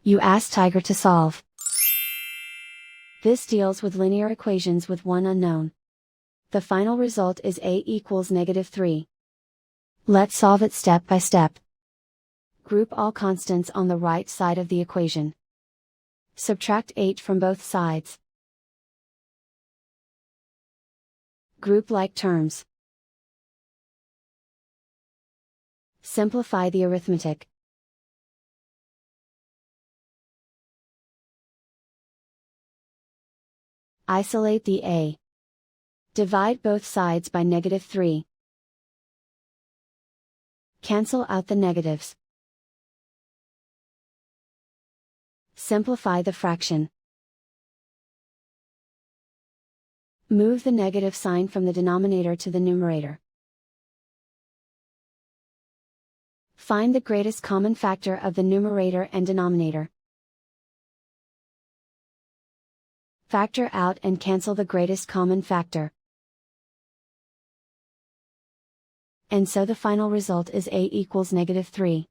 You ask Tiger to solve. This deals with linear equations with one unknown. The final result is a equals -3. Let's solve it step by step. Group all constants on the right side of the equation. Subtract 8 from both sides. Group like terms. Simplify the arithmetic. Isolate the a. Divide both sides by -3. Cancel out the negatives. Simplify the fraction. Move the negative sign from the denominator to the numerator. Find the greatest common factor of the numerator and denominator. Factor out and cancel the greatest common factor. And so the final result is a equals -3.